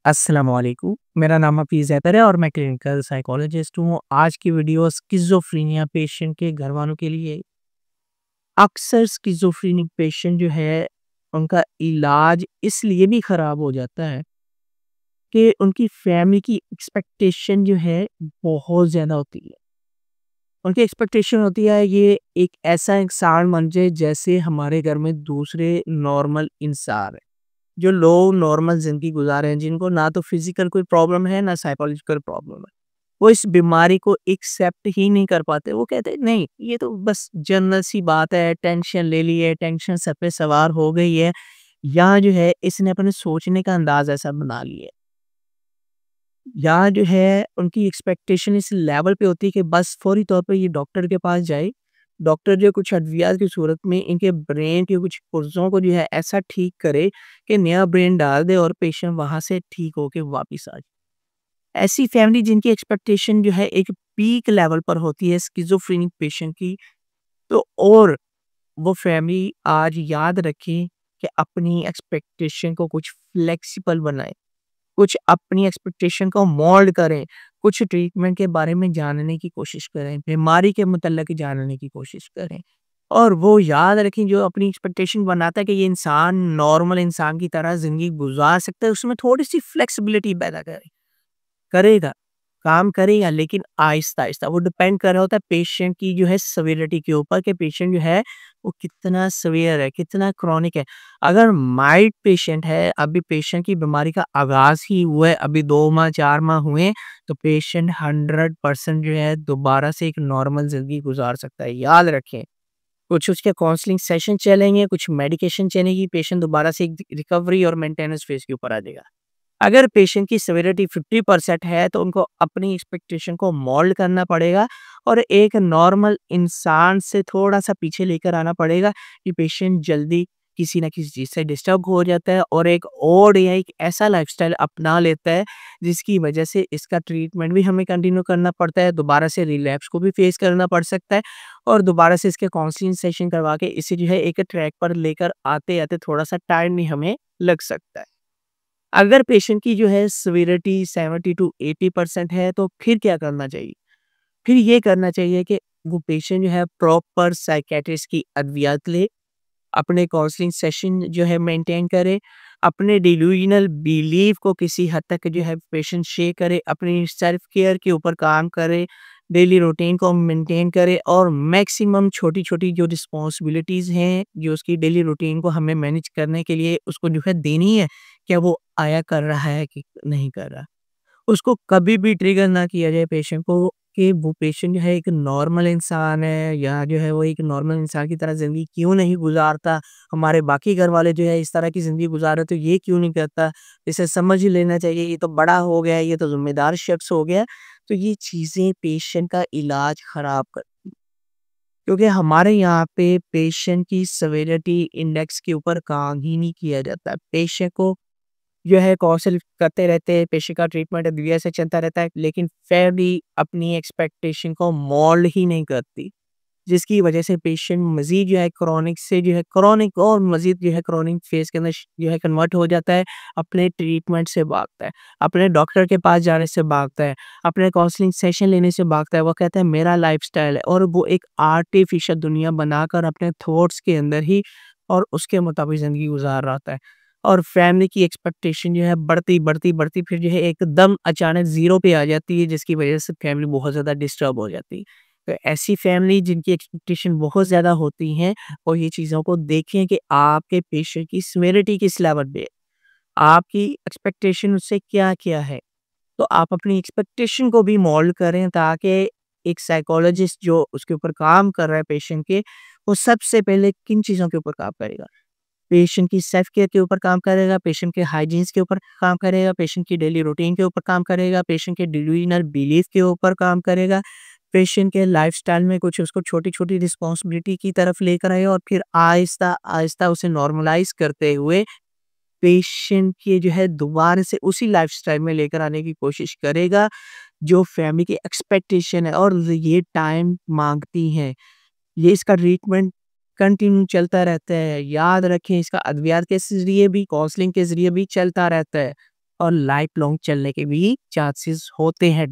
अस्सलाम वालेकुम। मेरा नाम हफ़ीज़ हैदर है और मैं क्लिनिकल साइकोलॉजिस्ट हूँ। आज की वीडियो स्किज़ोफ्रेनिया पेशेंट के घरवालों के लिए। अक्सर स्किज़ोफ्रेनिक पेशेंट जो है, उनका इलाज इसलिए भी ख़राब हो जाता है कि उनकी फैमिली की एक्सपेक्टेशन जो है बहुत ज़्यादा होती है। उनकी एक्सपेक्टेशन होती है ये एक ऐसा इंसान बन जाए जैसे हमारे घर में दूसरे नॉर्मल इंसान हैं। जो लोग नॉर्मल ज़िंदगी गुज़ारे हैं, जिनको ना तो फ़िज़िकल कोई प्रॉब्लम है, ना साइकोलॉजिकल प्रॉब्लम है। वो इस बीमारी को एक्सेप्ट ही नहीं कर पाते। वो कहते हैं नहीं, ये तो बस जनरल सी बात है, टेंशन ले ली है, टेंशन सर पे सवार हो गई है, या जो है इसने अपने सोचने का अंदाज़ ऐसा बना लिया है। या जो है उनकी एक्सपेक्टेशन इस लेवल पे होती है कि बस फ़ौरी तौर पे ये डॉक्टर के पास जाए। डॉक्टर जो कुछ अद्वियात की सूरत में इनके ब्रेन के कुछ पुर्ज़ों को जो है ऐसा ठीक करे कि नया ब्रेन डाल दे और पेशेंट वहाँ से ठीक होके वापिस आ जाए। ऐसी फैमिली जिनकी एक्सपेक्टेशन जो है एक पीक लेवल पर होती है स्किज़ोफ्रेनिक पेशेंट की, तो और वो फैमिली आज याद रखें कि अपनी एक्सपेक्टेशन को कुछ फ्लेक्सिबल बनाएँ। कुछ अपनी एक्सपेक्टेशन को मोल्ड करें, कुछ ट्रीटमेंट के बारे में जानने की कोशिश करें, बीमारी के मुतल्लिक़ जानने की कोशिश करें। और वो याद रखें जो अपनी एक्सपेक्टेशन बनाता है कि ये इंसान नॉर्मल इंसान की तरह ज़िंदगी गुज़ार सकता है, उसमें थोड़ी-सी फ्लेक्सिबिलिटी पैदा करें। करेगा, काम करेगा लेकिन आहिस्ता-आहिस्ता वो डिपेंड कर रहा होता है पेशेंट की जो है सेवेरिटी के ऊपर कि पेशेंट जो है वो कितना सीवियर है, कितना क्रॉनिक है। अगर माइल्ड पेशेंट है, अभी पेशेंट की बीमारी का आगाज़ ही हुआ है, अभी 2 माह 4 माह हुए हैं, तो पेशेंट 100% जो है दोबारा से एक नॉर्मल ज़िंदगी गुज़ार सकता है। याद रखें, कुछ उसके काउंसलिंग सेशन चलेंगे, कुछ मेडिकेशन चलेगी, पेशेंट दोबारा से एक रिकवरी और मेंटेनेंस फेज़ के ऊपर आ जाएगा। अगर पेशेंट की सेवेरिटी 50% है तो उनको अपनी एक्सपेक्टेशन को मोल्ड करना पड़ेगा और एक नॉर्मल इंसान से थोड़ा-सा पीछे लेकर आना पड़ेगा कि पेशेंट जल्दी किसी न किसी चीज़ से डिस्टर्ब हो जाता है और एक ऑड या एक ऐसा लाइफ़स्टाइल अपना लेता है जिसकी वजह से इसका ट्रीटमेंट भी हमें कंटिन्यू करना पड़ता है, दोबारा से रिलैप्स को भी फेस करना पड़ सकता है और दोबारा से इसके काउंसलिंग सेशन करवा के इसे जो है एक ट्रैक पर लेकर आते-आते थोड़ा-सा टाइम भी हमें लग सकता है। अगर पेशेंट की जो है सेवेरिटी 70 टू 80% है तो फिर क्या करना चाहिए? फिर ये करना चाहिए कि वो पेशेंट जो है प्रॉपर साइकियाट्रिस्ट की अद्वियात ले, अपने काउंसलिंग सेशन जो है मेंटेन करे, अपने डिल्यूजनल बिलीफ को किसी हद तक जो है पेशेंट शेयर करे, अपनी सेल्फ केयर के ऊपर काम करे, डेली रूटीन को मेंटेन करे और मैक्सिमम छोटी-छोटी जो रिस्पॉन्सिबिलिटीज़ हैं, जो उसकी डेली रूटीन को हमें मैनेज करने के लिए उसको जो है देनी है, क्या वो आया कर रहा है कि नहीं कर रहा? उसको कभी भी ट्रिगर ना किया जाए पेशेंट को कि वो पेशेंट जो है एक नॉर्मल इंसान है या जो है वो एक नॉर्मल इंसान की तरह ज़िंदगी क्यों नहीं गुज़ारता, हमारे बाकी घर वाले जो है इस तरह की ज़िंदगी गुज़ार रहे तो ये क्यों नहीं करता, इसे समझ ही लेना चाहिए, ये तो बड़ा हो गया है, ये तो ज़िम्मेदार शख्स हो गया है। तो ये चीज़ें पेशेंट का इलाज ख़राब कर क्योंकि हमारे यहाँ पे पेशेंट की सेवेरिटी इंडेक्स के ऊपर काम ही नहीं किया जाता है। पेशेंट को जो है काउंसल करते रहते हैं, पेशेंट का ट्रीटमेंट एडविया से चलता रहता है, लेकिन फिर भी अपनी एक्सपेक्टेशन को मोल्ड ही नहीं करती, जिसकी वजह से पेशेंट मज़ीद जो है क्रॉनिक से जो है क्रॉनिक और मज़ीद जो है क्रॉनिक फेज़ के अंदर जो है कन्वर्ट हो जाता है, अपने ट्रीटमेंट से भागता है, अपने डॉक्टर के पास जाने से भागता है, अपने काउंसलिंग सेशन लेने से भागता है। वो कहता है मेरा लाइफ़स्टाइल है और वो एक आर्टिफ़िशियल दुनिया बनाकर अपने थॉट्स के अंदर ही और उसके मुताबिक ज़िंदगी गुज़ार रहा होता है। और फैमिली की एक्सपेक्टेशन जो है बढ़ती फिर जो है एकदम अचानक ज़ीरो पे आ जाती है जिसकी वज़ह से फैमिली बहुत ज़्यादा डिस्टर्ब हो जाती है। तो ऐसी फैमिली जिनकी एक्सपेक्टेशन बहुत ज़्यादा होती हैं और ये चीज़ों को देखें कि आपके पेशेंट की सिवियरिटी किस लेवल पे है, आपकी एक्सपेक्टेशन उससे क्या-क्या है। तो आप अपनी एक्सपेक्टेशन को भी मोल्ड करें ताकि एक साइकोलॉजिस्ट जो उसके ऊपर काम कर रहा है पेशेंट के, वो सबसे पहले किन चीज़ों के ऊपर काम करेगा? पेशेंट की सेल्फ केयर के ऊपर काम करेगा, पेशेंट के हाइजीन्स के ऊपर काम करेगा, पेशेंट की डेली रूटीन के ऊपर काम करेगा, पेशेंट के डिल्यूजनल बिलीफ के ऊपर काम करेगा, पेशेंट के लाइफ़स्टाइल में कुछ उसको छोटी-छोटी रिस्पॉन्सिबिलिटी की तरफ लेकर आए और फिर आहिस्ता-आहिस्ता उसे नॉर्मलाइज़ करते हुए पेशेंट की जो है दोबारा से उसी लाइफ़स्टाइल में लेकर आने की कोशिश करेगा, जो फैमिली की एक्सपेक्टेशन है और ये टाइम माँगती हैं। ये इसका ट्रीटमेंट कंटिन्यू चलता रहता है। याद रखें इसका अद्वियात के ज़रिए भी, काउंसलिंग के ज़रिए भी चलता रहता है। और लाइफ लॉन्ग चलने के भी चांसेस होते हैं।